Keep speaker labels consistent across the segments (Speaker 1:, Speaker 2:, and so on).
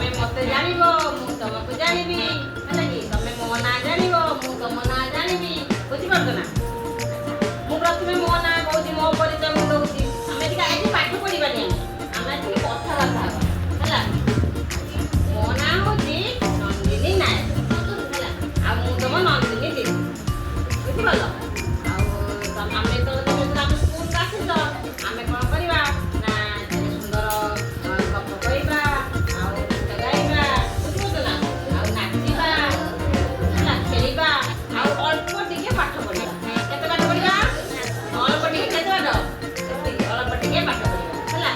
Speaker 1: ତମେ ମତେ ଜାଣିବ ମୁଁ ତମକୁ ଜାଣିବି ହେଲା କି ତମେ ମୋ ନାଁ ଜାଣିବ ମୁଁ ତମ ନାଁ ଜାଣିବି ବୁଝିପାରୁଛ ନା ମୁଁ ପ୍ରଥମେ ମୋ ନାଁ କହୁଛି ମୋ ପରିଚୟ ମୁଁ ଦଉଛି ଆମେ ଟିକେ ଆଜି ପାଠ ପଢିବାନି ଆମେ ଟିକେ କଥାବାର୍ତ୍ତା ହେବା ହେଲା ମୋ ନାଁ ହଉଛି ନନ୍ଦିନୀ ନାୟକ ହେଲା ଆଉ ମୁଁ ତମ ନନ୍ଦିନୀ ଦିଦି ବୁଝିପାରିଲ ଆଉ ଆମେ ତ ତମେ ଆମ ସ୍କୁଲକୁ ଆସିଛ ଆମେ କ'ଣ କରିବା ନା ସୁନ୍ଦର ଗପ କହିବା ଆଉ ଗୀତ ଗାଇବା ବୁଝିପାରୁଛ ନା ଆଉ ନାଚିବା ହେଲା ଖେଳିବା ଆଉ ଅଳ୍ପ ଟିକେ ପାଠ ପଢିବା କେତେ ପାଠ ପଢିବା ଅଳ୍ପ ଟିକେ କେତେ ପାଠ ଅଳ୍ପ ଟିକେ ପାଠ ପଢିବା ହେଲା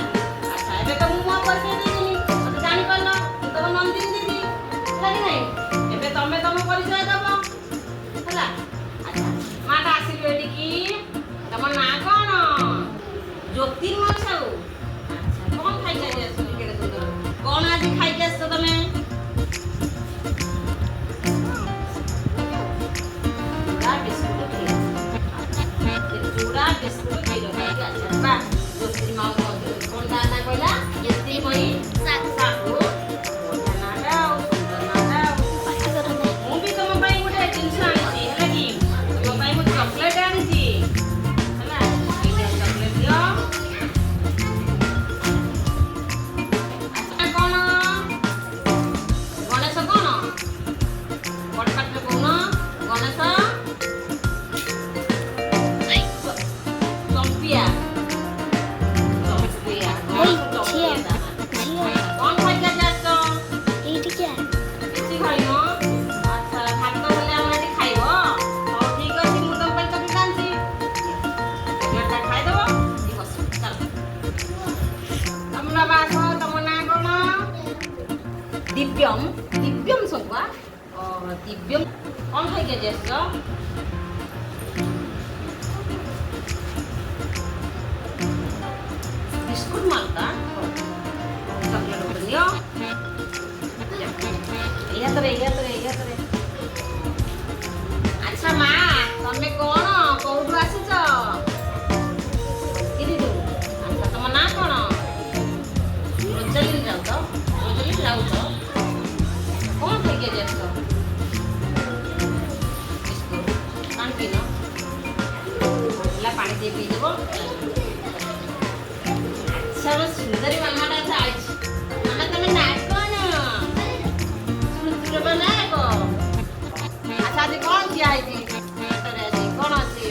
Speaker 1: ଆଚ୍ଛା ଏବେ ତ ମୁଁ ମୋ ପରିଚୟ ଦେଇଦେଲି ମତେ ଜାଣିପାରିଲ ମୁଁ ତମ ନନ୍ଦିନୀ ଦିଦି ହେଲା କି ନାହିଁ ଏବେ ତମେ ତମ ପରିଚୟ ଦବ ହେଲା ଆଚ୍ଛା ମାଟା ଆସିଲୁ ଏଠିକି ତମ ନାଁ କ'ଣ ଜ୍ୟୋତିର୍ମୟ ସାହୁ ଆଚ୍ଛା କ'ଣ ଖାଇକି ଆଜି ଆସିଛ କେତେ ସୁନ୍ଦର କ'ଣ ଆଜି ଖାଇକି ଆସିଛ ତମେ ଚୁଡ଼ା ବିସ୍କୁଟ କ୍ଷୀର ଚୁଡ଼ା ବିସ୍କୁଟ କ୍ଷୀର ଖାଇକି ଆସିଛ ବା ଜ୍ୟୋତିର୍ମୟ କ'ଣ ତା ନାଁ କହିଲା ଜ୍ୟୋତିର୍ମୟୀ ସାହୁ ବଢ଼ିଆ ନାଁଟା ଆଉ ସୁନ୍ଦର ନାଁଟା ଆଉ ମୁଁ ବି ତମ ପାଇଁ ଗୋଟେ ଜିନିଷ ଆଣିଛି ହେଲା କି ତମ ପାଇଁ ମୁଁ ଚକୋଲେଟ୍ ଆଣିଛି ହେଲା ଏଇଟା ଚକୋଲେଟ୍ ଦିଅ ଆଚ୍ଛା କ'ଣ ଗଣେଶ କ'ଣ ବଡ଼ ପାଟିରେ କହୁନ ଗଣେଶ ଚମ୍ପିଆ ଚମ୍ପିଆ ଚମ୍ପିଆ କ'ଣ ଖାଇକି ଆଜି ଆସିଛ କିଛି ଖାଇନ ଆଚ୍ଛା ଭାତ ହେଲେ ଆମର ଏଠି ଖାଇବ ହଉ ଠିକ୍ ଅଛି ମୁଁ ତମ ପାଇଁ ଚକୋଲେଟ୍ ଆଣିଛି ଚକୋଲେଟ୍ଟା ଖାଇଦେବ ଏଠି ବସିବ ଚାଲ ତମ ବାବା ଆସ ତମ ନାଁ କ'ଣ ଦିବ୍ୟମ୍ ଦିବ୍ୟମ୍ ସକୁଆ ଦିବ୍ୟମ୍ କ'ଣ ଖାଇକି ଆଜି ଆସିଛ ବିସ୍କୁଟ ମାଲକା ଚକୋଲେଟ୍ ଗୋଟେ ନିଅ ଏଇ ହାତରେ ଆଚ୍ଛା ମା ତମେ କ'ଣ କୋଉଠୁ ଆସିଛ ଆଚ୍ଛା ତମ ନାଁ କ'ଣ ରୋଜାଲିନ୍ ରାଉତ କ'ଣ ଖାଇକି ଆଜି ଆସିଛ ବିସ୍କୁଟ ପାଣି ପିଇନ ହେଲା ପାଣି ଟିକେ ପିଇଦେବ ଆଚ୍ଛା ମୋ ସୁନ୍ଦରୀ ମାମାଟା ଏଥର ଆଇଛି ମାମା ତମେ ନାଁ କ'ଣ ସ୍ମୃତିର ନାୟକ ଆଚ୍ଛା ଆଜି କ'ଣ ଖିଆ ହେଇଛି ଭାତରେ ଆଜି କ'ଣ ଅଛି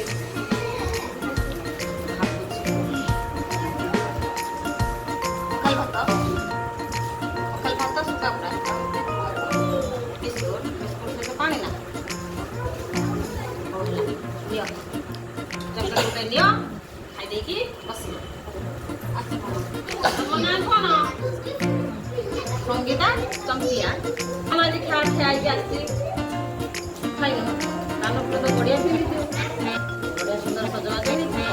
Speaker 1: ପଖାଳ ଭାତ ଶୁଖା ପୁରା ବିସ୍କୁଟ ସହିତ ପାଣି ନା ହଉ ହେଲା ନିଅ ଚକୋଲେଟ୍ ଗୋଟେ ନିଅ ଖାଇ ଦେଇକି ବସିବ ତମ ନାଁ କ'ଣ ସଙ୍ଗୀତା ଚମ୍ପିଆ କ'ଣ ଆଜି ଖିଆ ହେଇକି ଆସିଛି ଖାଇନ କାନ ଫୁଲ ତ ବଢ଼ିଆ ପିନ୍ଧିଛୁ ବଢ଼ିଆ ସୁନ୍ଦର ସଜବାଜ ହେଇଛି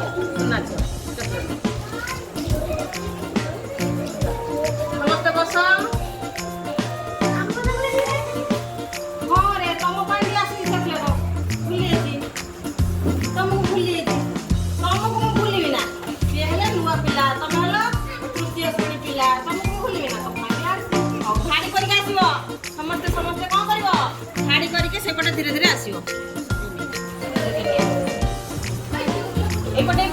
Speaker 1: ନାଚ ଚକୋଲେଟ୍ ସମସ୍ତେ ବସ ହଁ ରେ ତମ ପାଇଁ ବି ଆସିଛି ଚକୋଲେଟ୍ ଭୁଲି ଯାଇଛି ତମକୁ ଭୁଲି ଯାଇଛି ତମକୁ ମୁଁ ଭୁଲିବି ନା ସିଏ ହେଲେ ନୂଆ ପିଲା ତମେ ହେଲ ତୃତୀୟ ଶ୍ରେଣୀ ପିଲା ତମକୁ ଭୁଲିବି ନା ତମ ପାଇଁ ଆସିଛି ହଉ ଧାଡ଼ି କରିକି ଆସିବ ସମସ୍ତେ କ'ଣ କରିବ ଧାଡ଼ି କରିକି ସେପଟେ ଧୀରେ ଧୀରେ ଆସିବ ଏପଟେ